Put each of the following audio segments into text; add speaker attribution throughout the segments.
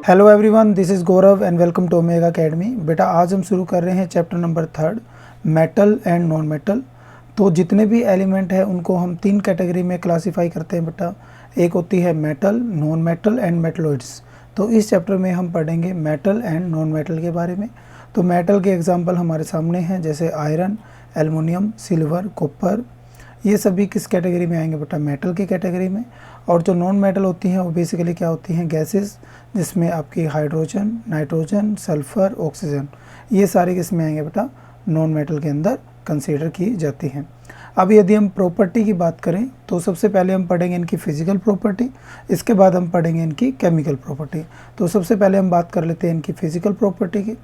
Speaker 1: Hello everyone, this is Gaurav and welcome to Omega academy. बेटा आज हम शुरू कर रहे हैं chapter number 3 metal and non metal. तो जितने भी एलिमेंट हैं उनको हम 3 कैटेगरी में क्लासीफाई करते हैं बेटा। एक होती है metal, non metal and metalloids. तो इस चैप्टर में हम पढ़ेंगे मेटल एंड नॉन मेटल के बारे में। तो मेटल के एग्जाम्पल हमारे सामने हैं, जैसे आयरन, एल्युमिनियम, सिल्वर, कॉपर। ये सभी किस कैटेगरी में आएंगे बेटा? मेटल की कैटेगरी में। और जो नॉन मेटल होती हैं वो बेसिकली क्या होती हैं? गैसेस, जिसमें आपकी हाइड्रोजन, नाइट्रोजन, सल्फर, ऑक्सीजन, ये सारे किस में आएंगे बेटा? नॉन मेटल के अंदर कंसीडर की जाती हैं। अब यदि हम प्रॉपर्टी की बात करें तो सबसे पहले हम पढ़ेंगे इनकी फिजिकल प्रॉपर्टी, इसके बाद हम पढ़ेंगे इनकी केमिकल प्रॉपर्टी। तो सबसे पहले हम बात कर लेते हैं इनकी फिजिकल प्रॉपर्टी की।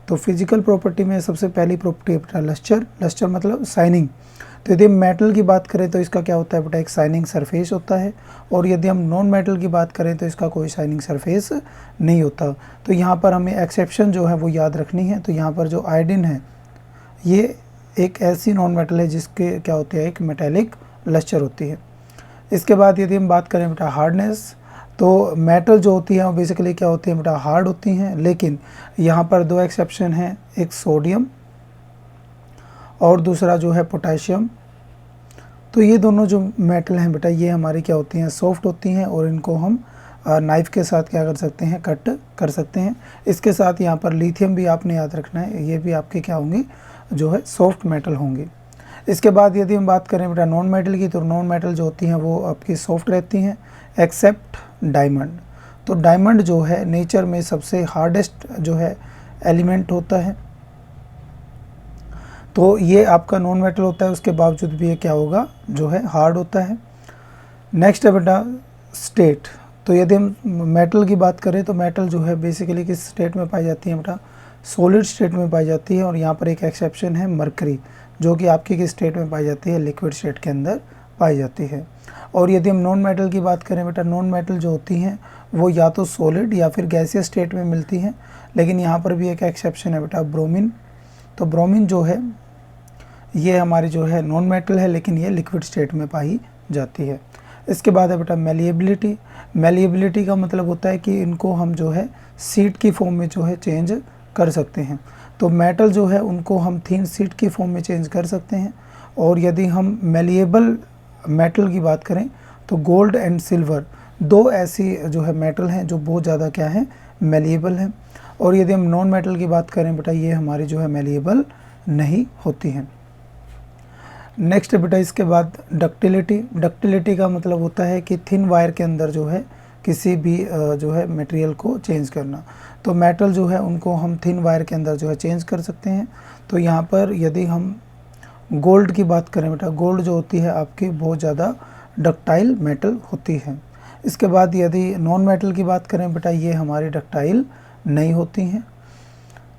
Speaker 1: तो फिजिकल प्रॉपर्टी में सबसे पहली प्रॉपर्टी है बेटा लस्टर। लस्टर मतलब शाइनिंग। तो यदि हम मेटल की बात करें तो इसका क्या होता है बेटा? एक शाइनिंग सरफेस होता है। और यदि हम नॉन मेटल की बात करें तो इसका कोई शाइनिंग सरफेस नहीं होता। तो यहाँ पर हमें एक्सेप्शन जो है वो याद रखनी है। तो यहाँ पर जो आयोडीन है ये एक ऐसी नॉन मेटल है जिसके क्या होती है? एक मेटेलिक लस्टर होती है। इसके बाद यदि हम बात करें बेटा हार्डनेस, तो मेटल जो होती है वो बेसिकली क्या होती है बेटा? हार्ड होती हैं। लेकिन यहाँ पर 2 एक्सेप्शन हैं, एक सोडियम और दूसरा जो है पोटेशियम। तो ये दोनों जो मेटल हैं बेटा ये हमारी क्या होती हैं? सॉफ्ट होती हैं और इनको हम नाइफ़ के साथ क्या कर सकते हैं? कट कर सकते हैं। इसके साथ यहाँ पर लिथियम भी आपने याद रखना है, ये भी आपके क्या होंगे? जो है सॉफ्ट मेटल होंगे। इसके बाद यदि हम बात करें बेटा नॉन मेटल की, तो नॉन मेटल जो होती हैं वो आपकी सॉफ्ट रहती हैं एक्सेप्ट डायमंड। तो डायमंड जो है नेचर में सबसे हार्डेस्ट जो है एलिमेंट होता है, तो ये आपका नॉन मेटल होता है, उसके बावजूद भी ये क्या होगा? जो है हार्ड होता है। नेक्स्ट है बेटा स्टेट। तो यदि हम मेटल की बात करें तो मेटल जो है बेसिकली किस स्टेट में पाई जाती है बेटा? सॉलिड स्टेट में पाई जाती है। और यहाँ पर एक एक्सेप्शन है मरकरी, जो कि आपकी किस स्टेट में पाई जाती है? लिक्विड स्टेट के अंदर पाई जाती है। और यदि हम नॉन मेटल की बात करें बेटा, नॉन मेटल जो होती हैं वो या तो सॉलिड या फिर गैसियस स्टेट में मिलती हैं। लेकिन यहाँ पर भी एक एक्सेप्शन है बेटा ब्रोमीन। तो ब्रोमीन जो है ये हमारी जो है नॉन मेटल है, लेकिन ये लिक्विड स्टेट में पाई जाती है। इसके बाद है बेटा मेलिएबिलिटी। मेलिएबिलिटी का मतलब होता है कि इनको हम जो है सीट की फॉर्म में जो है चेंज कर सकते हैं। तो मेटल जो है उनको हम थिन सीट की फॉर्म में चेंज कर सकते हैं। और यदि हम मेलिएबल मेटल की बात करें तो गोल्ड एंड सिल्वर 2 ऐसी जो है मेटल हैं जो बहुत ज़्यादा क्या है? मेलिएबल हैं। और यदि हम नॉन मेटल की बात करें बेटा, ये हमारी जो है मेलिएबल नहीं होती हैं। नेक्स्ट बेटा इसके बाद डक्टिलिटी। डक्टिलिटी का मतलब होता है कि थिन वायर के अंदर जो है किसी भी जो है मटेरियल को चेंज करना। तो मेटल जो है उनको हम थिन वायर के अंदर जो है चेंज कर सकते हैं। तो यहाँ पर यदि हम गोल्ड की बात करें बेटा, गोल्ड जो होती है आपकी बहुत ज़्यादा डक्टाइल मेटल होती है। इसके बाद यदि नॉन मेटल की बात करें बेटा, ये हमारी डक्टाइल नहीं होती हैं।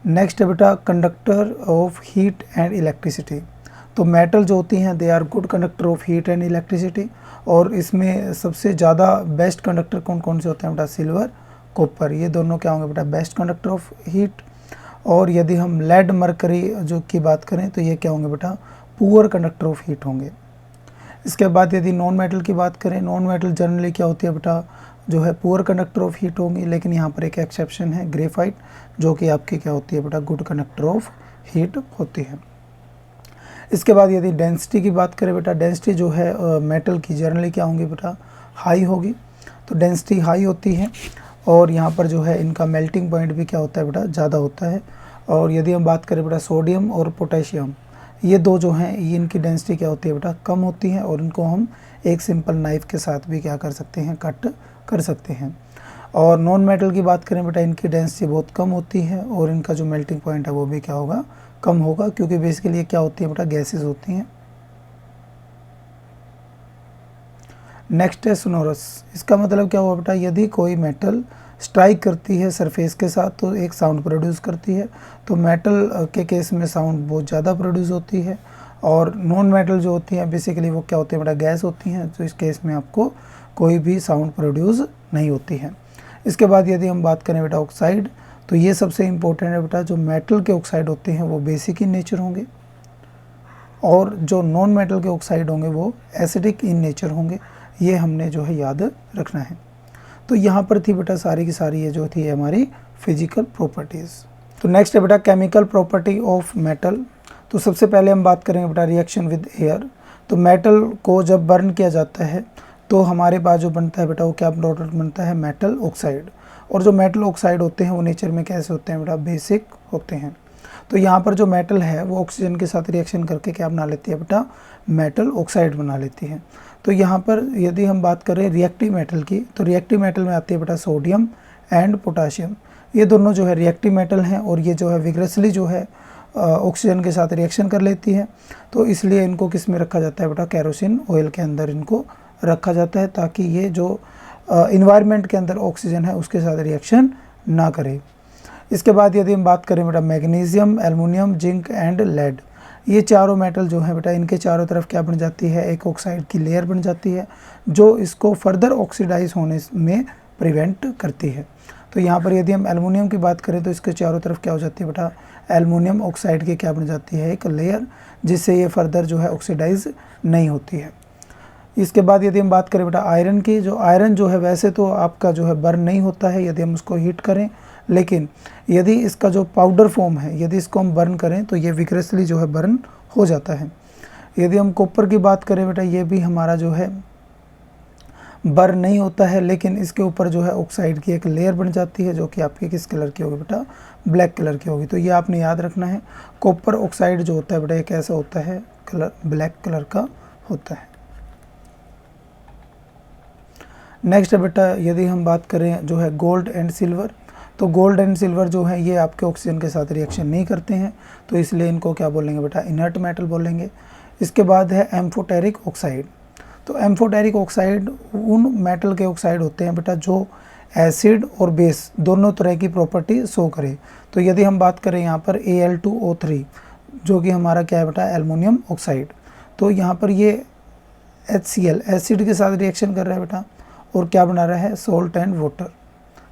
Speaker 1: नेक्स्ट है बेटा conductor of heat and electricity. तो मेटल जो होती हैं they are good conductor of heat and electricity. और इसमें सबसे ज़्यादा बेस्ट कंडक्टर कौन कौन से होते हैं बेटा? सिल्वर, कॉपर, ये दोनों क्या होंगे बेटा? Best conductor of heat. और यदि हम लेड, मरकरी जो की बात करें तो ये क्या होंगे बेटा? पुअर कंडक्टर ऑफ हीट होंगे। इसके बाद यदि नॉन मेटल की बात करें, नॉन मेटल जनरली क्या होती है बेटा? जो है पुअर कंडक्टर ऑफ हीट होंगी। लेकिन यहाँ पर एक एक्सेप्शन है ग्रेफाइट, जो कि आपकी क्या होती है बेटा? गुड कंडक्टर ऑफ हीट होती है। इसके बाद यदि डेंसिटी की बात करें बेटा, डेंसिटी जो है मेटल की जनरली क्या होंगी बेटा? हाई होगी। तो डेंसिटी हाई होती है। और यहाँ पर जो है इनका मेल्टिंग पॉइंट भी क्या होता है बेटा? ज़्यादा होता है। और यदि हम बात करें बेटा सोडियम और पोटेशियम, ये 2 जो हैं ये इनकी डेंसिटी क्या होती है बेटा? कम होती है। और इनको हम एक सिंपल नाइफ़ के साथ भी क्या कर सकते हैं? कट कर सकते हैं। और नॉन मेटल की बात करें बेटा, इनकी डेंसिटी बहुत कम होती है और इनका जो मेल्टिंग पॉइंट है वो भी क्या होगा? कम होगा, क्योंकि बेसिकली ये क्या होती है बेटा? गैसेस होती हैं। नेक्स्ट है सोनोरस। इसका मतलब क्या हुआ बेटा? यदि कोई मेटल स्ट्राइक करती है सरफेस के साथ तो एक साउंड प्रोड्यूस करती है। तो मेटल के केस में साउंड बहुत ज़्यादा प्रोड्यूस होती है। और नॉन मेटल जो होती हैं बेसिकली वो क्या होती है बेटा? गैस होती हैं। तो इस केस में आपको कोई भी साउंड प्रोड्यूस नहीं होती है। इसके बाद यदि हम बात करें बेटा ऑक्साइड, तो ये सबसे इम्पोर्टेंट है बेटा, जो मेटल के ऑक्साइड होते हैं वो बेसिक इन नेचर होंगे। और जो नॉन मेटल के ऑक्साइड होंगे वो एसिडिक इन नेचर होंगे। ये हमने जो है याद रखना है। तो यहाँ पर थी बेटा सारी की सारी ये जो थी हमारी फिजिकल प्रॉपर्टीज़। तो नेक्स्ट है बेटा केमिकल प्रॉपर्टी ऑफ मेटल। तो सबसे पहले हम बात करेंगे बेटा रिएक्शन विद एयर। तो मेटल को जब बर्न किया जाता है तो हमारे पास जो बनता है बेटा वो क्या प्रोडक्ट बनता है, मेटल ऑक्साइड। और जो मेटल ऑक्साइड होते हैं वो नेचर में कैसे होते हैं बेटा, बेसिक होते हैं। तो यहाँ पर जो मेटल है वो ऑक्सीजन के साथ रिएक्शन करके क्या बना लेती है बेटा, मेटल ऑक्साइड बना लेती है। तो यहाँ पर यदि हम बात करें रिएक्टिव मेटल की, तो रिएक्टिव मेटल में आती है बेटा सोडियम एंड पोटाशियम। ये दोनों जो है रिएक्टिव मेटल हैं और ये जो है विग्रसली जो है ऑक्सीजन के साथ रिएक्शन कर लेती है। तो इसलिए इनको किस में रखा जाता है बेटा, केरोसिन ऑयल के अंदर इनको रखा जाता है, ताकि ये जो इन्वायरमेंट के अंदर ऑक्सीजन है उसके साथ रिएक्शन ना करे। इसके बाद यदि हम बात करें बेटा magnesium, aluminium, zinc and lead, ये चारों मेटल जो है बेटा इनके चारों तरफ क्या बन जाती है, एक ऑक्साइड की लेयर बन जाती है जो इसको फर्दर ऑक्सीडाइज होने में प्रिवेंट करती है। तो यहाँ पर यदि हम एल्युमिनियम की बात करें तो इसके चारों तरफ क्या हो जाती है बेटा, एल्युमिनियम ऑक्साइड की क्या बन जाती है, एक लेयर, जिससे ये फर्दर जो है ऑक्सीडाइज नहीं होती है। इसके बाद यदि हम बात करें बेटा आयरन की, जो आयरन जो है वैसे तो आपका जो है बर्न नहीं होता है यदि हम उसको हीट करें, लेकिन यदि इसका जो पाउडर फॉर्म है यदि इसको हम बर्न करें तो ये विग्रसली जो है बर्न हो जाता है। यदि हम कॉपर की बात करें बेटा, ये भी हमारा जो है बर्न नहीं होता है, लेकिन इसके ऊपर जो है ऑक्साइड की एक लेयर बन जाती है जो कि आपकी किस कलर की होगी बेटा, ब्लैक कलर की होगी। तो ये आपने याद रखना है, कॉपर ऑक्साइड जो होता है बेटा ये कैसा होता है, कलर ब्लैक कलर का होता है। नेक्स्ट है बेटा यदि हम बात करें जो है गोल्ड एंड सिल्वर, तो गोल्ड एंड सिल्वर जो है ये आपके ऑक्सीजन के साथ रिएक्शन नहीं करते हैं, तो इसलिए इनको क्या बोलेंगे बेटा, इनर्ट मेटल बोलेंगे। इसके बाद है एम्फोटेरिक ऑक्साइड। तो एम्फोटेरिक ऑक्साइड उन मेटल के ऑक्साइड होते हैं बेटा जो एसिड और बेस दोनों तरह की प्रॉपर्टी शो करे। तो यदि हम बात करें यहाँ पर Al2O3 जो कि हमारा क्या है बेटा, एल्युमिनियम ऑक्साइड, तो यहाँ पर ये HCl एसिड के साथ रिएक्शन कर रहा है बेटा और क्या बना रहा है, सोल्ट एंड वाटर।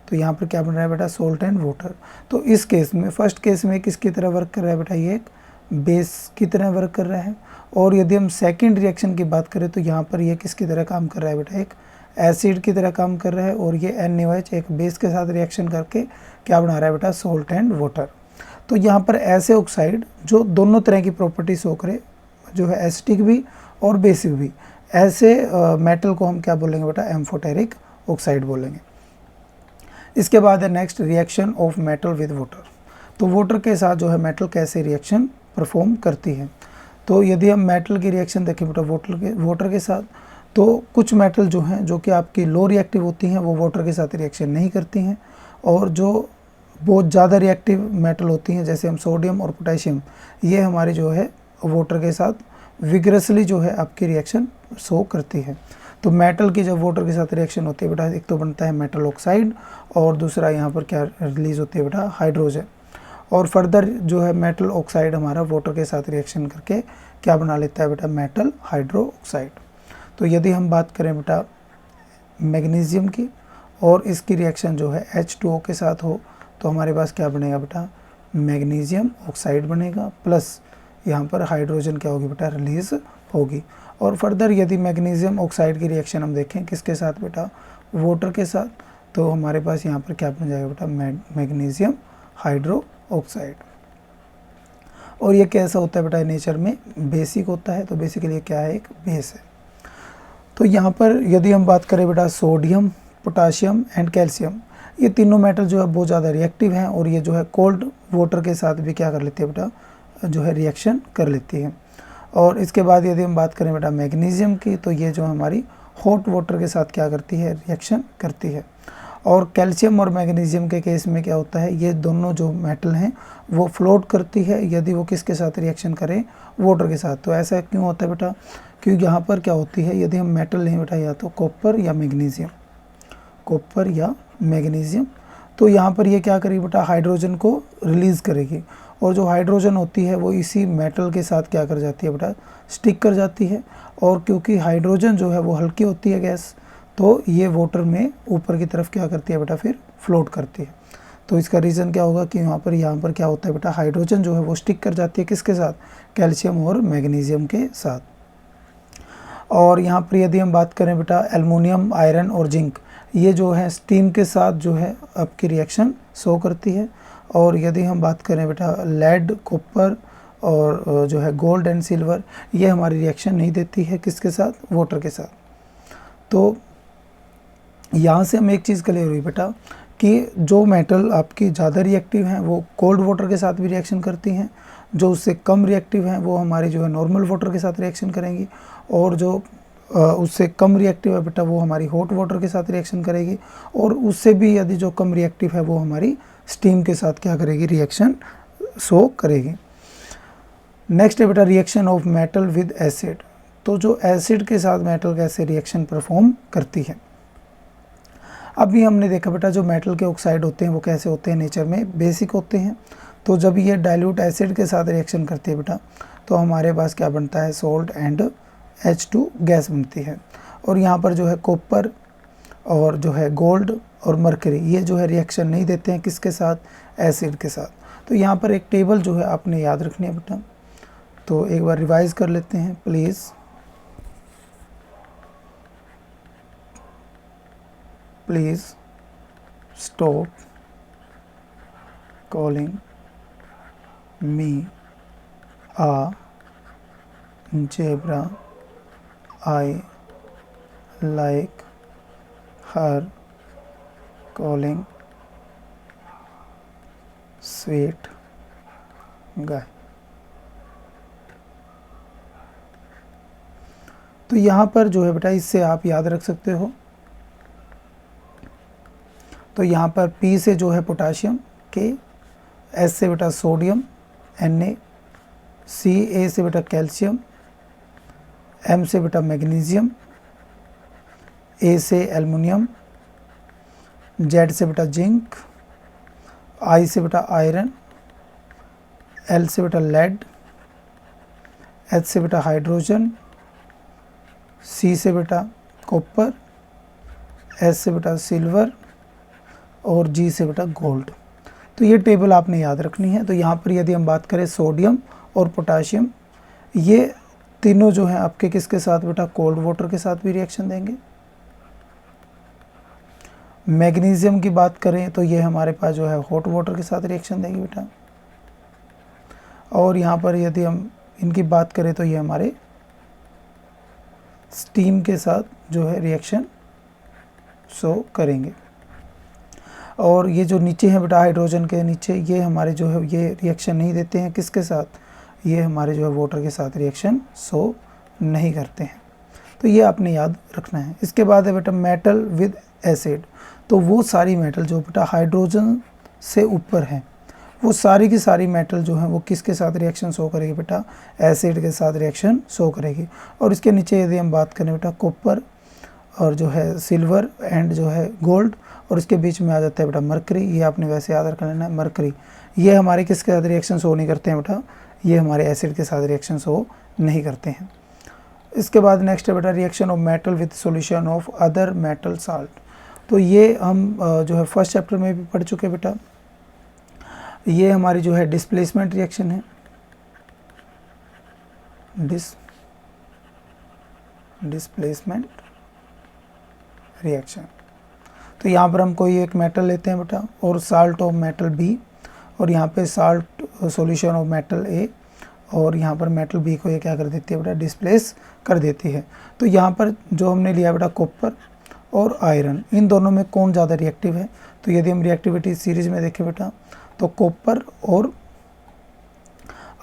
Speaker 1: तो यहाँ पर क्या बन रहा है बेटा, सोल्ट एंड वाटर। तो इस केस में फर्स्ट केस में किसकी तरह वर्क कर रहा है बेटा, ये एक बेस की तरह वर्क कर रहा है। और यदि हम सेकंड रिएक्शन की बात करें तो यहाँ पर ये किसकी तरह काम कर रहा है बेटा, एक एसिड की तरह काम कर रहा है और ये NaOH एक बेस के साथ रिएक्शन करके क्या बना रहा है बेटा, सोल्ट एंड वाटर। तो यहाँ पर ऐसे ऑक्साइड जो दोनों तरह की प्रॉपर्टी शो करे, जो है एसिडिक भी और बेसिक भी, ऐसे मेटल को हम क्या बोलेंगे बेटा, एम्फोटेरिक ऑक्साइड बोलेंगे। इसके बाद है next reaction of metal with water. तो वाटर के साथ जो है मेटल कैसे रिएक्शन परफॉर्म करती है। तो यदि हम मेटल की रिएक्शन देखें बेटा वाटर के साथ, तो कुछ मेटल जो हैं जो कि आपकी लो रिएक्टिव होती हैं वो वाटर के साथ रिएक्शन नहीं करती हैं, और जो बहुत ज़्यादा रिएक्टिव मेटल होती हैं जैसे हम सोडियम और पोटेशियम, ये हमारी जो है वाटर के साथ विग्रसली जो है आपकी रिएक्शन शो करती है। तो मेटल की जब वाटर के साथ रिएक्शन होती है बेटा, एक तो बनता है मेटल ऑक्साइड और दूसरा यहाँ पर क्या रिलीज होती है बेटा, हाइड्रोजन। और फर्दर जो है मेटल ऑक्साइड हमारा वाटर के साथ रिएक्शन करके क्या बना लेता है बेटा, मेटल हाइड्रो ऑक्साइड। तो यदि हम बात करें बेटा मैग्नीशियम की और इसकी रिएक्शन जो है H2O के साथ हो, तो हमारे पास क्या बनेगा बेटा, मैग्नीशियम ऑक्साइड बनेगा, प्लस यहाँ पर हाइड्रोजन क्या होगी बेटा, रिलीज होगी। और फर्दर यदि मैग्नीशियम ऑक्साइड की रिएक्शन हम देखें किसके साथ बेटा, वाटर के साथ, तो हमारे पास यहाँ पर क्या बन जाएगा बेटा, मैग्नीशियम हाइड्रो ऑक्साइड। और ये कैसा होता है बेटा, नेचर में बेसिक होता है। तो बेसिकली क्या है, एक बेस है। तो यहाँ पर यदि हम बात करें बेटा सोडियम, पोटाशियम एंड कैल्शियम, ये तीनों मेटल जो है बहुत ज़्यादा रिएक्टिव हैं और ये जो है कोल्ड वाटर के साथ भी क्या कर लेती है बेटा, जो है रिएक्शन कर लेती है। और इसके बाद यदि हम बात करें बेटा मैग्नीशियम की, तो ये जो हमारी हॉट वाटर के साथ क्या करती है, रिएक्शन करती है। और कैल्शियम और मैग्नीशियम के केस में क्या होता है, ये दोनों जो मेटल हैं वो फ्लोट करती है यदि वो किसके साथ रिएक्शन करें, वाटर के साथ। तो ऐसा क्यों होता है बेटा, क्योंकि यहाँ पर क्या होती है, यदि हम मेटल लें बेटा या तो कॉपर या मैग्नीशियम, कॉपर या मैग्नीशियम, तो यहाँ पर ये क्या करेगी बेटा, हाइड्रोजन को रिलीज़ करेगी। और जो हाइड्रोजन होती है वो इसी मेटल के साथ क्या कर जाती है बेटा, स्टिक कर जाती है। और क्योंकि हाइड्रोजन जो है वो हल्की होती है गैस, तो ये वाटर में ऊपर की तरफ क्या करती है बेटा, फिर फ्लोट करती है। तो इसका रीज़न क्या होगा कि यहाँ पर क्या होता है बेटा, हाइड्रोजन जो है वो स्टिक कर जाती है किसके साथ, कैल्शियम और मैग्नीशियम के साथ। और यहाँ पर यदि हम बात करें बेटा एल्युमिनियम, आयरन और जिंक, ये जो है स्टीम के साथ जो है आपकी रिएक्शन शो करती है। और यदि हम बात करें बेटा लेड, कॉपर और जो है गोल्ड एंड सिल्वर, ये हमारी रिएक्शन नहीं देती है किसके साथ, वाटर के साथ। तो यहाँ से हम एक चीज़ क्लियर हुई बेटा कि जो मेटल आपकी ज़्यादा रिएक्टिव हैं वो कोल्ड वाटर के साथ भी रिएक्शन करती हैं, जो उससे कम रिएक्टिव हैं वो हमारी जो है नॉर्मल वाटर के साथ रिएक्शन करेंगी, और जो उससे कम रिएक्टिव है बेटा वो हमारी हॉट वाटर के साथ रिएक्शन करेगी, और उससे भी यदि जो कम रिएक्टिव है वो हमारी स्टीम के साथ क्या करेगी, रिएक्शन शो करेगी। नेक्स्ट है बेटा reaction of metal with acid. तो जो एसिड के साथ मेटल कैसे रिएक्शन परफॉर्म करती है। अभी हमने देखा बेटा जो मेटल के ऑक्साइड होते हैं वो कैसे होते हैं, नेचर में बेसिक होते हैं। तो जब ये डाइल्यूट एसिड के साथ रिएक्शन करती है बेटा तो हमारे पास क्या बनता है, सॉल्ट एंड H2 गैस बनती है। और यहाँ पर जो है कॉपर और जो है गोल्ड और मरकरी, ये जो है रिएक्शन नहीं देते हैं किसके साथ, एसिड के साथ। तो यहाँ पर एक टेबल जो है आपने याद रखनी है बेटा, तो एक बार रिवाइज कर लेते हैं please. Please stop calling me a zebra, I like her calling sweet guy। तो यहाँ पर जो है बेटा इससे आप याद रख सकते हो। तो यहाँ पर P से जो है पोटाशियम K, S से बेटा सोडियम Na, A से बेटा कैल्शियम, M से बेटा मैग्नीशियम, A से एल्युमिनियम, Z से बेटा जिंक, I से बेटा आयरन, L से बेटा लेड, H से बेटा हाइड्रोजन, C से बेटा कॉपर, S से बेटा सिल्वर और G से बेटा गोल्ड। तो ये टेबल आपने याद रखनी है। तो यहाँ पर यदि हम बात करें सोडियम और पोटाशियम, ये तीनों जो है आपके किसके साथ बेटा, कोल्ड वाटर के साथ भी रिएक्शन देंगे। मैग्नीशियम की बात करें तो ये हमारे पास जो है हॉट वाटर के साथ रिएक्शन देंगे बेटा। और यहाँ पर यदि हम इनकी बात करें तो ये हमारे स्टीम के साथ जो है रिएक्शन शो करेंगे। और ये जो नीचे है बेटा हाइड्रोजन के नीचे, ये हमारे जो है ये रिएक्शन नहीं देते हैं किसके साथ, ये हमारे जो है वाटर के साथ रिएक्शन शो नहीं करते हैं। तो ये आपने याद रखना है। इसके बाद है बेटा मेटल विद एसिड। तो वो सारी मेटल जो बेटा हाइड्रोजन से ऊपर हैं, वो सारी की सारी मेटल जो है वो किसके साथ रिएक्शन शो करेगी बेटा, एसिड के साथ रिएक्शन शो करेगी। और इसके नीचे यदि हम बात करें बेटा कॉपर और जो है सिल्वर एंड जो है गोल्ड, और इसके बीच में आ जाता है बेटा मरकरी। ये आपने वैसे याद रख लेना है, मरकरी ये हमारे किसके साथ रिएक्शन शो नहीं करते हैं बेटा, ये हमारे एसिड के साथ रिएक्शन शो नहीं करते हैं। इसके बाद नेक्स्ट है बेटा reaction of metal with solution of other metal salt. तो ये हम जो है फर्स्ट चैप्टर में भी पढ़ चुके बेटा। ये हमारी जो है डिस्प्लेसमेंट रिएक्शन है, डिस्प्लेसमेंट रिएक्शन। तो यहाँ पर हम कोई एक मेटल लेते हैं बेटा और साल्ट ऑफ मेटल बी, और यहाँ पे साल्ट सॉल्यूशन ऑफ मेटल ए, और यहाँ पर मेटल बी को ये क्या कर देती है बेटा, डिस्प्लेस कर देती है। तो यहाँ पर जो हमने लिया बेटा कॉपर और आयरन, इन दोनों में कौन ज़्यादा रिएक्टिव है। तो यदि हम रिएक्टिविटी सीरीज में देखें बेटा तो कॉपर और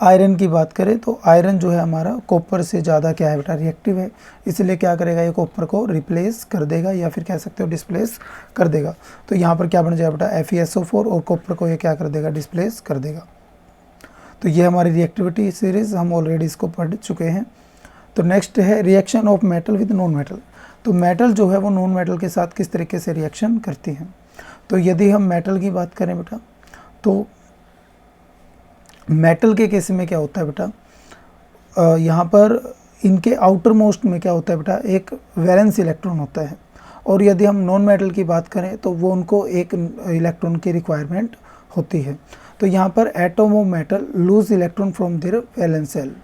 Speaker 1: आयरन की बात करें तो आयरन जो है हमारा कॉपर से ज़्यादा क्या है बेटा, रिएक्टिव है। इसलिए क्या करेगा, ये कॉपर को रिप्लेस कर देगा या फिर कह सकते हो डिस्प्लेस कर देगा। तो यहाँ पर क्या बन जाएगा बेटा, FeSO4, और कॉपर को ये क्या कर देगा, डिस्प्लेस कर देगा। तो ये हमारी रिएक्टिविटी सीरीज, हम ऑलरेडी इसको पढ़ चुके हैं। तो नेक्स्ट है reaction of metal with non metal. तो मेटल जो है वो नॉन मेटल के साथ किस तरीके से रिएक्शन करती हैं। तो यदि हम मेटल की बात करें बेटा तो मेटल के केस में क्या होता है बेटा, यहाँ पर इनके आउटर मोस्ट में क्या होता है बेटा, एक वैलेंस इलेक्ट्रॉन होता है। और यदि हम नॉन मेटल की बात करें तो वो उनको एक इलेक्ट्रॉन की रिक्वायरमेंट होती है। तो यहाँ पर atom of metal lose electron from their valence shell.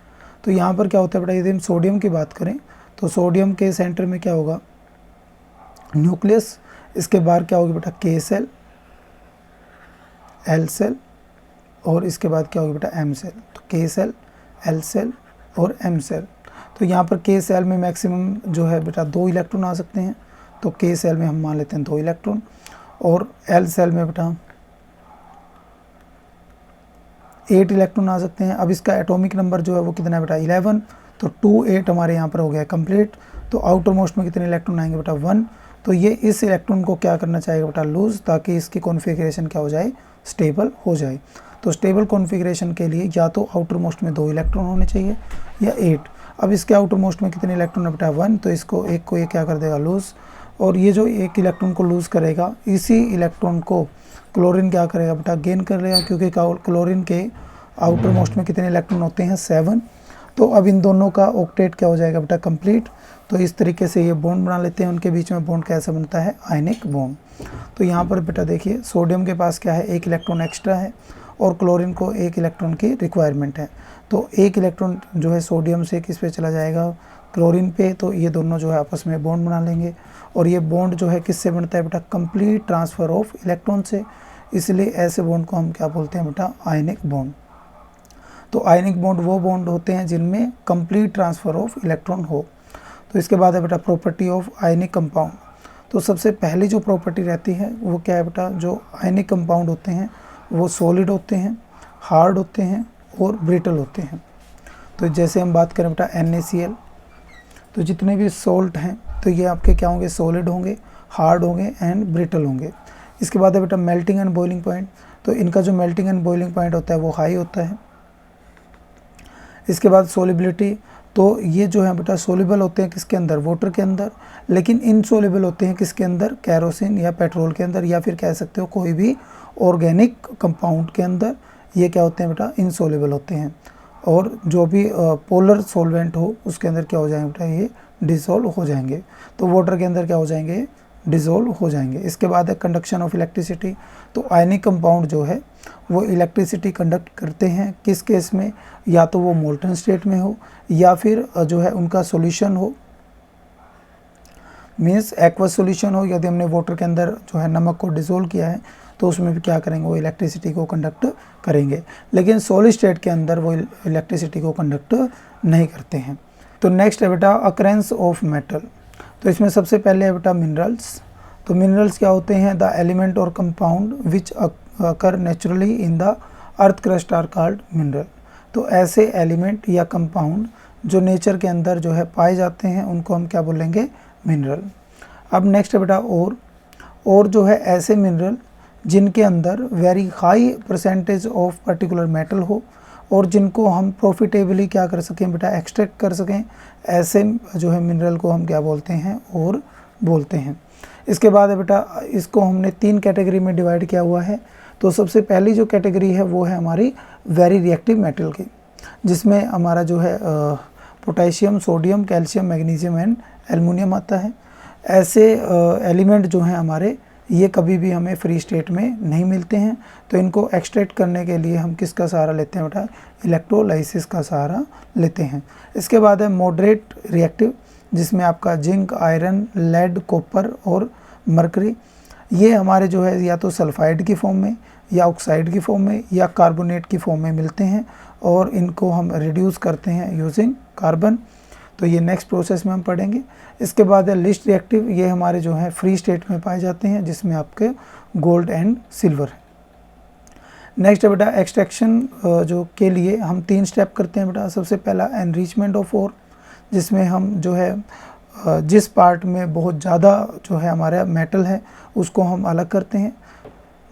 Speaker 1: तो यहाँ पर क्या होता है बेटा, यदि हम सोडियम की बात करें तो सोडियम के सेंटर में क्या होगा, न्यूक्लियस, इसके बाहर क्या होगी बेटा, के सेल, एल सेल, और इसके बाद क्या होगी बेटा, एम सेल। तो के सेल, एल सेल और एम सेल। तो यहाँ पर के सेल में मैक्सिमम जो है बेटा 2 इलेक्ट्रॉन आ सकते हैं, तो के सेल में हम मान लेते हैं 2 इलेक्ट्रॉन, और एल सेल में बेटा 8 इलेक्ट्रॉन आ सकते हैं। अब इसका एटॉमिक नंबर जो है वो कितना है बेटा, 11, तो 2 8 हमारे यहाँ पर हो गया कंप्लीट। तो आउटर मोस्ट में कितने इलेक्ट्रॉन आएंगे बेटा, 1। तो ये इस इलेक्ट्रॉन को क्या करना चाहिए बेटा, लूज, ताकि इसकी कॉन्फ़िगरेशन क्या हो जाए, स्टेबल हो जाए। तो स्टेबल कॉन्फ़िगरेशन के लिए या तो आउटर मोस्ट में 2 इलेक्ट्रॉन होने चाहिए या 8। अब इसके आउटर मोस्ट में कितने इलेक्ट्रॉन है बेटा, 1, तो इसको एक को ये क्या कर देगा, लूज, और ये जो एक इलेक्ट्रॉन को लूज़ करेगा, इसी इलेक्ट्रॉन को क्लोरीन क्या करेगा बेटा, गेन कर लेगा, क्योंकि क्लोरीन के आउटर मोस्ट में कितने इलेक्ट्रॉन होते हैं, 7। तो अब इन दोनों का ऑक्टेट क्या हो जाएगा बेटा, कंप्लीट। तो इस तरीके से ये बॉन्ड बना लेते हैं, उनके बीच में बॉन्ड कैसे बनता है, आयनिक बॉन्ड। तो यहाँ पर बेटा देखिए, सोडियम के पास क्या है, 1 इलेक्ट्रॉन एक्स्ट्रा है, और क्लोरीन को 1 इलेक्ट्रॉन की रिक्वायरमेंट है। तो 1 इलेक्ट्रॉन जो है सोडियम से किस पे चला जाएगा, क्लोरीन पे। तो ये दोनों जो है आपस में बॉन्ड बना लेंगे, और ये बॉन्ड जो है किससे बनता है बेटा, कंप्लीट ट्रांसफ़र ऑफ इलेक्ट्रॉन से। इसलिए ऐसे बॉन्ड को हम क्या बोलते हैं बेटा, आयनिक बॉन्ड। तो आयनिक बॉन्ड वो बॉन्ड होते हैं जिनमें कंप्लीट ट्रांसफ़र ऑफ इलेक्ट्रॉन हो। तो इसके बाद है बेटा प्रॉपर्टी ऑफ आयनिक कंपाउंड। तो सबसे पहली जो प्रॉपर्टी रहती है वो क्या है बेटा, जो आयनिक कंपाउंड होते हैं वो सॉलिड होते हैं, हार्ड होते हैं और ब्रिटल होते हैं। तो जैसे हम बात करें बेटा NaCl, तो जितने भी सॉल्ट हैं तो ये आपके क्या होंगे, सॉलिड होंगे, हार्ड होंगे एंड ब्रिटल होंगे। इसके बाद है बेटा मेल्टिंग एंड बॉइलिंग पॉइंट। तो इनका जो मेल्टिंग एंड बॉइलिंग पॉइंट होता है वो हाई होता है। इसके बाद सोलिबिलिटी, तो ये जो है बेटा सोलिबल होते हैं किसके अंदर, वाटर के अंदर, लेकिन इनसोलिबल होते हैं किसके अंदर, कैरोसिन या पेट्रोल के अंदर, या फिर कह सकते हो कोई भी ऑर्गेनिक कंपाउंड के अंदर। ये क्या होते हैं बेटा, इनसोलिबल होते हैं। और जो भी पोलर सॉल्वेंट हो उसके अंदर क्या हो जाएंगे बेटा, ये डिसॉल्व हो जाएंगे। तो वाटर के अंदर क्या हो जाएंगे, डिसॉल्व हो जाएंगे। इसके बाद है कंडक्शन ऑफ इलेक्ट्रिसिटी। तो आयनिक कंपाउंड जो है वो इलेक्ट्रिसिटी कंडक्ट करते हैं किस केस में, या तो वो मोल्टन स्टेट में हो, या फिर जो है उनका सॉल्यूशन हो, मीन्स एक्वस सॉल्यूशन हो। यदि हमने वाटर के अंदर जो है नमक को डिसॉल्व किया है तो उसमें भी क्या करेंगे, वो इलेक्ट्रिसिटी को कंडक्ट करेंगे। लेकिन सॉलिड स्टेट के अंदर वो इलेक्ट्रिसिटी को कंडक्ट नहीं करते हैं। तो नेक्स्ट है बेटा अकरेंस ऑफ मेटल। तो इसमें सबसे पहले है बेटा मिनरल्स। तो मिनरल्स क्या होते हैं, द एलिमेंट और compound which occur naturally in the earth crust are called mineral. तो ऐसे एलिमेंट या कंपाउंड जो नेचर के अंदर जो है पाए जाते हैं उनको हम क्या बोलेंगे, मिनरल। अब नेक्स्ट है बेटा और जो है ऐसे मिनरल जिनके अंदर very high percentage of particular metal हो, और जिनको हम प्रॉफिटेबली क्या कर सकें बेटा, एक्सट्रैक्ट कर सकें, ऐसे जो है मिनरल को हम क्या बोलते हैं, और बोलते हैं। इसके बाद है बेटा इसको हमने 3 कैटेगरी में डिवाइड किया हुआ है। तो सबसे पहली जो कैटेगरी है वो है हमारी वेरी रिएक्टिव मेटल की, जिसमें हमारा जो है potassium, sodium, calcium, magnesium and aluminium आता है। ऐसे एलिमेंट जो हैं हमारे, ये कभी भी हमें फ्री स्टेट में नहीं मिलते हैं। तो इनको एक्सट्रैक्ट करने के लिए हम किसका सहारा लेते हैं बेटा, इलेक्ट्रोलाइसिस का सहारा लेते हैं। इसके बाद है मॉडरेट रिएक्टिव, जिसमें आपका जिंक, आयरन, लेड, कॉपर और मरकरी, ये हमारे जो है या तो सल्फाइड की फॉर्म में, या ऑक्साइड की फॉर्म में, या कार्बोनेट की फॉर्म में मिलते हैं, और इनको हम रिड्यूस करते हैं यूजिंग कार्बन। तो ये नेक्स्ट प्रोसेस में हम पढ़ेंगे। इसके बाद है लिस्ट रिएक्टिव, ये हमारे जो है फ्री स्टेट में पाए जाते हैं, जिसमें आपके गोल्ड एंड सिल्वर है। नेक्स्ट है बेटा एक्सट्रैक्शन जो के लिए हम 3 स्टेप करते हैं बेटा। सबसे पहला एनरिचमेंट ऑफ ओर, जिसमें हम जो है जिस पार्ट में बहुत ज़्यादा जो है हमारा मेटल है उसको हम अलग करते हैं।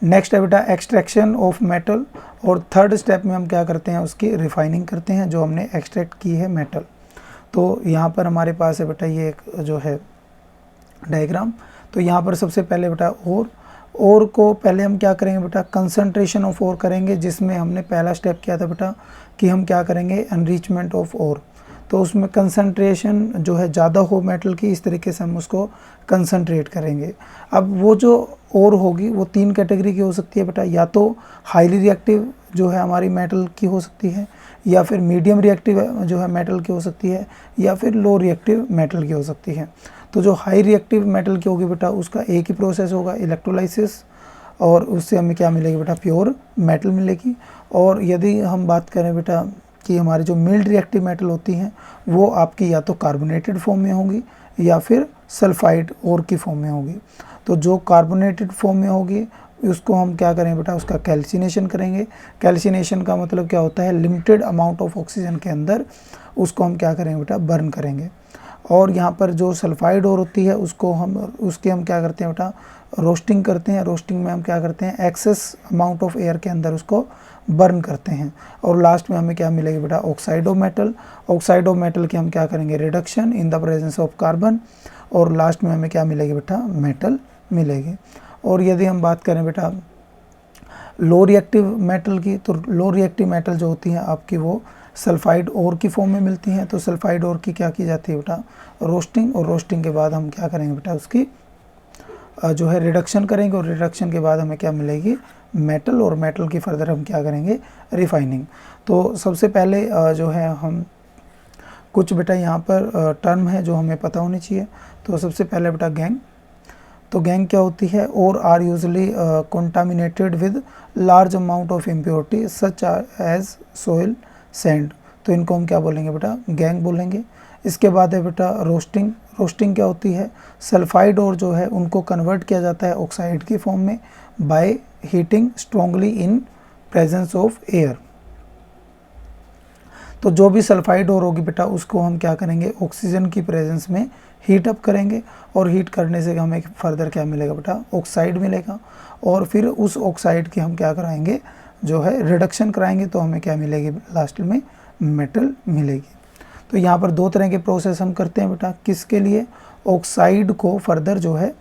Speaker 1: नेक्स्ट है बेटा एक्सट्रैक्शन ऑफ मेटल, और थर्ड स्टेप में हम क्या करते हैं, उसकी रिफाइनिंग करते हैं जो हमने एक्सट्रैक्ट की है मेटल। तो यहाँ पर हमारे पास है बेटा ये एक जो है डायग्राम। तो यहाँ पर सबसे पहले बेटा और को पहले हम क्या करेंगे बेटा, कंसंट्रेशन ऑफ ओर करेंगे, जिसमें हमने पहला स्टेप किया था बेटा कि हम क्या करेंगे, एनरिचमेंट ऑफ ओर। तो उसमें कंसंट्रेशन जो है ज़्यादा हो मेटल की, इस तरीके से हम उसको कंसंट्रेट करेंगे। अब वो जो ओर होगी वो 3 कैटेगरी की हो सकती है बेटा, या तो हाईली रिएक्टिव जो है हमारी मेटल की हो सकती है, या फिर मीडियम रिएक्टिव जो है मेटल की हो सकती है, या फिर लो रिएक्टिव मेटल की हो सकती है। तो जो हाई रिएक्टिव मेटल की होगी बेटा उसका एक ही प्रोसेस होगा, इलेक्ट्रोलाइसिस, और उससे हमें क्या मिलेगी बेटा, प्योर मेटल मिलेगी। और यदि हम बात करें बेटा कि हमारी जो मिल्ड रिएक्टिव मेटल होती हैं वो आपकी या तो कार्बोनेटेड फॉर्म में होगी या फिर सल्फाइड ओर की फॉर्म में होगी। तो जो कार्बोनेटेड फॉर्म में होगी उसको हम क्या करें बेटा, उसका कैल्सिनेशन करेंगे। कैल्सिनेशन का मतलब क्या होता है, लिमिटेड अमाउंट ऑफ ऑक्सीजन के अंदर उसको हम क्या करेंगे बेटा, बर्न करेंगे। और यहाँ पर जो सल्फाइड ओर होती है उसको हम क्या करते हैं बेटा, रोस्टिंग करते हैं। रोस्टिंग में हम क्या करते हैं, एक्सेस अमाउंट ऑफ एयर के अंदर उसको बर्न करते हैं। और लास्ट में हमें क्या मिलेगी बेटा, oxide of metal. Oxide of metal की हम क्या करेंगे, reduction in the presence of carbon, और लास्ट में हमें क्या मिलेगी बेटा, मेटल मिलेगी। और यदि हम बात करें बेटा लो रिएक्टिव मेटल की, तो लो रिएक्टिव मेटल जो होती हैं आपकी वो सल्फाइड ओर की फॉर्म में मिलती हैं। तो सल्फाइड ओर की क्या की जाती है बेटा, रोस्टिंग, और रोस्टिंग के बाद हम क्या करेंगे बेटा, उसकी जो है रिडक्शन करेंगे, और रिडक्शन के बाद हमें क्या मिलेगी, मेटल, और मेटल की फर्दर हम क्या करेंगे, रिफाइनिंग। तो सबसे पहले जो है हम कुछ बेटा यहाँ पर टर्म है जो हमें पता होनी चाहिए। तो सबसे पहले बेटा गैंग। तो गैंग क्या होती है, और are usually contaminated with large amount of impurity such as soil sand. तो इनको हम क्या बोलेंगे बेटा, गैंग बोलेंगे। इसके बाद है बेटा रोस्टिंग। रोस्टिंग क्या होती है, सल्फाइड और जो है उनको कन्वर्ट किया जाता है ऑक्साइड की फॉर्म में by heating strongly in presence of air. तो जो भी सल्फाइड और होगी बेटा उसको हम क्या करेंगे, ऑक्सीजन की प्रेजेंस में हीट अप करेंगे, और हीट करने से हमें फर्दर क्या मिलेगा बेटा, ऑक्साइड मिलेगा। और फिर उस ऑक्साइड की हम क्या कराएंगे, जो है रिडक्शन कराएंगे, तो हमें क्या मिलेगी, लास्ट में मेटल मिलेगी। तो यहाँ पर दो तरह के प्रोसेस हम करते हैं बेटा, किसके लिए, ऑक्साइड को फर्दर जो है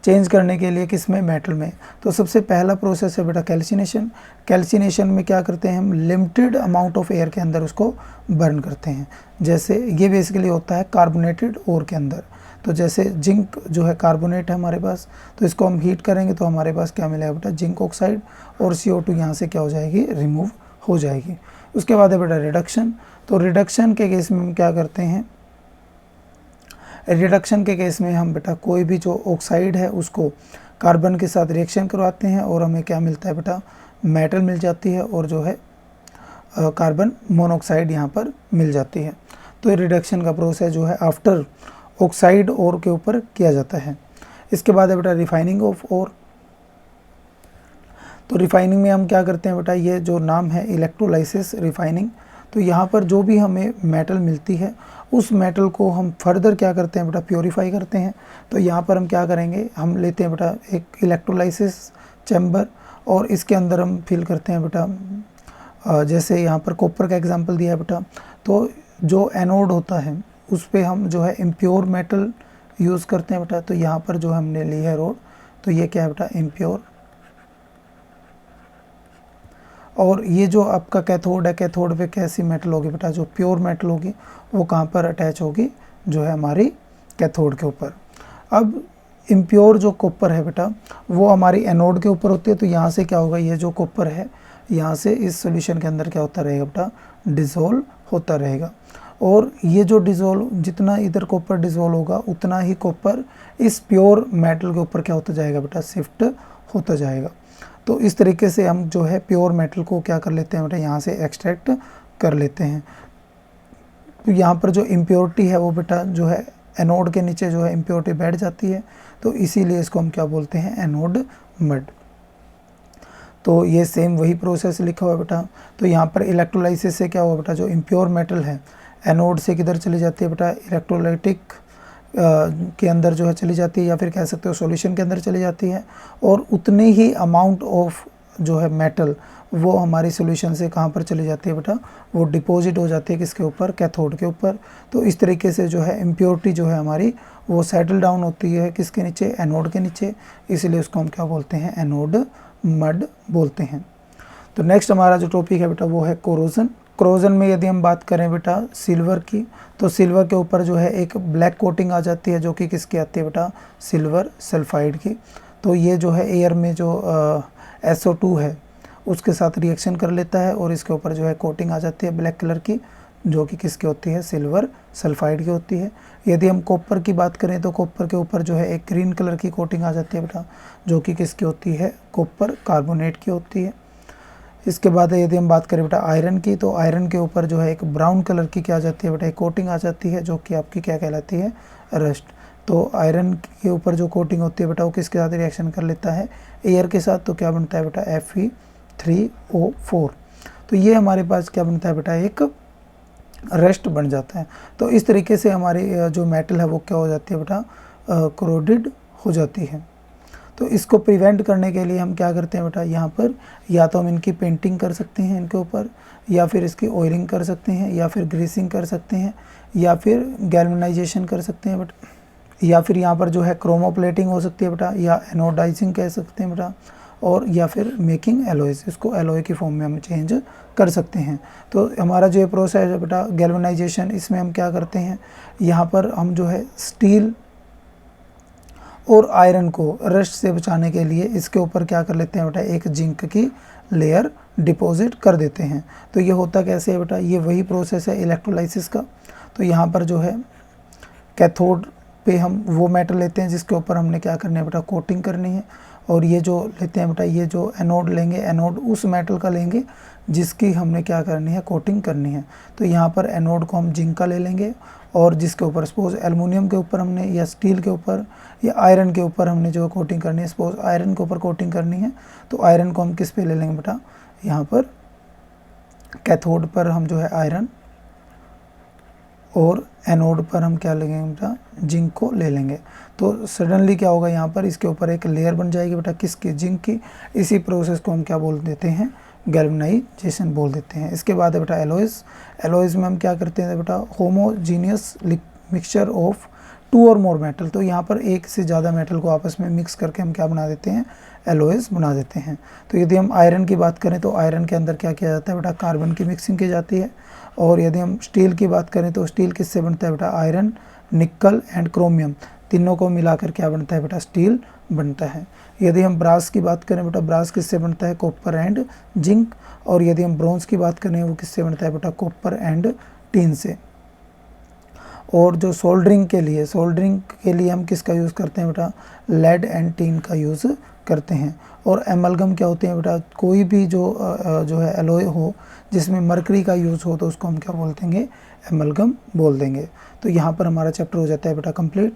Speaker 1: चेंज करने के लिए, किस में, मेटल में। तो सबसे पहला प्रोसेस है बेटा कैल्सिनेशन। कैल्सिनेशन में क्या करते हैं हम, लिमिटेड अमाउंट ऑफ एयर के अंदर उसको बर्न करते हैं। जैसे ये बेसिकली होता है कार्बोनेटेड ओर के अंदर। तो जैसे जिंक जो है कार्बोनेट है हमारे पास, तो इसको हम हीट करेंगे तो हमारे पास क्या मिलेगा बेटा, जिंक ऑक्साइड, और CO2 यहाँ से क्या हो जाएगी, रिमूव हो जाएगी। उसके बाद है बेटा रिडक्शन। तो रिडक्शन के केस में हम क्या करते हैं, रिडक्शन के केस में हम बेटा कोई भी जो ऑक्साइड है उसको कार्बन के साथ रिएक्शन करवाते हैं, और हमें क्या मिलता है बेटा, मेटल मिल जाती है, और जो है कार्बन मोनोऑक्साइड यहाँ पर मिल जाती है। तो ये रिडक्शन का प्रोसेस जो है आफ्टर ऑक्साइड ओर के ऊपर किया जाता है। इसके बाद है बेटा रिफाइनिंग ऑफ ओर। तो रिफाइनिंग में हम क्या करते हैं बेटा, ये जो नाम है इलेक्ट्रोलाइसिस रिफाइनिंग। तो यहाँ पर जो भी हमें मेटल मिलती है उस मेटल को हम फर्दर क्या करते हैं बेटा, प्योरीफाई करते हैं। तो यहाँ पर हम क्या करेंगे, हम लेते हैं बेटा एक इलेक्ट्रोलाइसिस चैम्बर, और इसके अंदर हम फिल करते हैं बेटा, जैसे यहाँ पर कॉपर का एग्जांपल दिया है बेटा। तो जो एनोड होता है उस पर हम जो है इम्प्योर मेटल यूज़ करते हैं बेटा। तो यहाँ पर जो हमने ली है रोड, तो ये क्या है बेटा, इम्प्योर। और ये जो आपका कैथोड है, कैथोड पे कैसी मेटल होगी बेटा, जो प्योर मेटल होगी वो कहाँ पर अटैच होगी, जो है हमारी कैथोड के ऊपर। अब इम्प्योर जो कॉपर है बेटा वो हमारी एनोड के ऊपर होती है। तो यहाँ से क्या होगा, ये जो कॉपर है यहाँ से इस सॉल्यूशन के अंदर क्या होता रहेगा बेटा, डिज़ोल्व होता रहेगा। और ये जो डिज़ोल्व, जितना इधर कॉपर डिज़ोल्व होगा उतना ही कॉपर इस प्योर मेटल के ऊपर क्या होता जाएगा बेटा, शिफ्ट होता जाएगा। तो इस तरीके से हम जो है प्योर मेटल को क्या कर लेते हैं बेटा, यहाँ से एक्सट्रैक्ट कर लेते हैं। तो यहाँ पर जो इम्प्योरिटी है वो बेटा जो है एनोड के नीचे जो है इम्प्योरिटी बैठ जाती है, तो इसीलिए इसको हम क्या बोलते हैं, एनोड मड। तो ये सेम वही प्रोसेस लिखा हुआ है बेटा। तो यहाँ पर इलेक्ट्रोलाइसिस से क्या हुआ बेटा, जो इम्प्योर मेटल है एनोड से किधर चली जाती है बेटा, इलेक्ट्रोलाइटिक के अंदर जो है चली जाती है, या फिर कह सकते हो सॉल्यूशन के अंदर चली जाती है, और उतने ही अमाउंट ऑफ जो है मेटल वो हमारी सॉल्यूशन से कहाँ पर चली जाती है बेटा, वो डिपॉजिट हो जाती है किसके ऊपर, कैथोड के ऊपर। तो इस तरीके से जो है इम्प्योरिटी जो है हमारी वो सेटल डाउन होती है किसके नीचे, एनोड के नीचे। इसलिए उसको हम क्या बोलते हैं, एनोड मड बोलते हैं। तो नेक्स्ट हमारा जो टॉपिक है बेटा वो है कोरोजन। कोरोजन में यदि हम बात करें बेटा सिल्वर की, तो सिल्वर के ऊपर जो है एक ब्लैक कोटिंग आ जाती है, जो कि किसकी आती है बेटा, सिल्वर सल्फाइड की। तो ये जो है एयर में जो SO2 है उसके साथ रिएक्शन कर लेता है और इसके ऊपर जो है कोटिंग आ जाती है ब्लैक कलर की, जो कि किसकी होती है, सिल्वर सल्फाइड की होती है। यदि हम कॉपर की बात करें तो कॉपर के ऊपर जो है एक ग्रीन कलर की कोटिंग आ जाती है बेटा, जो कि किसकी होती है, कॉपर कार्बोनेट की होती है। इसके बाद यदि हम बात करें बेटा आयरन की, तो आयरन के ऊपर जो है एक ब्राउन कलर की क्या आ जाती है बेटा, एक कोटिंग आ जाती है, जो कि आपकी क्या कहलाती है, रस्ट। तो आयरन के ऊपर जो कोटिंग होती है बेटा वो किसके साथ रिएक्शन कर लेता है, एयर के साथ। तो क्या बनता है बेटा, Fe3O4। तो ये हमारे पास क्या बनता है बेटा, एक रस्ट बन जाता है। तो इस तरीके से हमारी जो मेटल है वो क्या हो जाती है बेटा, कोरोडेड हो जाती है। तो इसको प्रिवेंट करने के लिए हम क्या करते हैं बेटा, यहाँ पर या तो हम इनकी पेंटिंग कर सकते हैं इनके ऊपर, या फिर इसकी ऑयलिंग कर सकते हैं, या फिर ग्रीसिंग कर सकते हैं, या फिर गैल्वेनाइजेशन कर सकते हैं बेटा, या फिर यहाँ पर जो है क्रोमोप्लेटिंग हो सकती है बेटा, या एनोडाइजिंग कह सकते हैं बेटा, और या फिर मेकिंग एलॉयज, इसको एलॉय की फॉर्म में हम चेंज कर सकते हैं। तो हमारा जो ये प्रोसेस है बेटा गैल्वेनाइजेशन, इसमें हम क्या करते हैं, यहाँ पर हम जो है स्टील और आयरन को रस्ट से बचाने के लिए इसके ऊपर क्या कर लेते हैं बेटा, एक जिंक की लेयर डिपॉजिट कर देते हैं। तो ये होता कैसे है बेटा, ये वही प्रोसेस है इलेक्ट्रोलाइसिस का। तो यहाँ पर जो है कैथोड पे हम वो मेटल लेते हैं जिसके ऊपर हमने क्या करना है बेटा, कोटिंग करनी है, और ये जो लेते हैं बेटा, ये जो एनोड लेंगे, एनोड उस मेटल का लेंगे जिसकी हमने क्या करनी है, कोटिंग करनी है। तो यहाँ पर एनोड को हम जिंक का ले लेंगे, और जिसके ऊपर सपोज एल्युमिनियम के ऊपर हमने, या स्टील के ऊपर, या आयरन के ऊपर हमने जो कोटिंग करनी है, सपोज आयरन के ऊपर कोटिंग करनी है, तो आयरन को हम किस पे ले लेंगे बेटा, यहाँ पर कैथोड पर हम जो है आयरन, और एनोड पर हम क्या लेंगे बेटा, जिंक को ले लेंगे। तो सडनली क्या होगा, यहाँ पर इसके ऊपर एक लेयर बन जाएगी बेटा, किसकी, जिंक की। इसी प्रोसेस को हम क्या बोल देते हैं, गैल्वेनाइजेशन बोल देते हैं। इसके बाद है बेटा एलॉयज। एलॉयज में हम क्या करते हैं बेटा, होमोजीनियस मिक्सचर ऑफ 2 और मोर मेटल। तो यहाँ पर एक से ज़्यादा मेटल को आपस में मिक्स करके हम क्या बना देते हैं, एलॉयज बना देते हैं। तो यदि हम आयरन की बात करें तो आयरन के अंदर क्या किया जाता है बेटा, कार्बन की मिक्सिंग की जाती है। और यदि हम स्टील की बात करें तो स्टील किससे बनता है बेटा, आयरन, निकल एंड क्रोमियम, तीनों को मिलाकर क्या बनता है बेटा, स्टील बनता है। यदि हम ब्रास की बात करें बेटा, ब्रास किससे बनता है, कॉपर एंड जिंक। और यदि हम ब्रॉन्ज की बात करें वो किससे बनता है बेटा, कॉपर एंड टिन से। और जो सोल्डरिंग के लिए हम किसका यूज़ करते हैं बेटा, लेड एंड टिन का यूज़ करते हैं। और एमलगम क्या होते हैं बेटा, कोई भी जो है एलॉय हो जिसमें मरकरी का यूज़ हो तो उसको हम क्या बोल देंगे, एमलगम बोल देंगे। तो यहाँ पर हमारा चैप्टर हो जाता है बेटा कंप्लीट।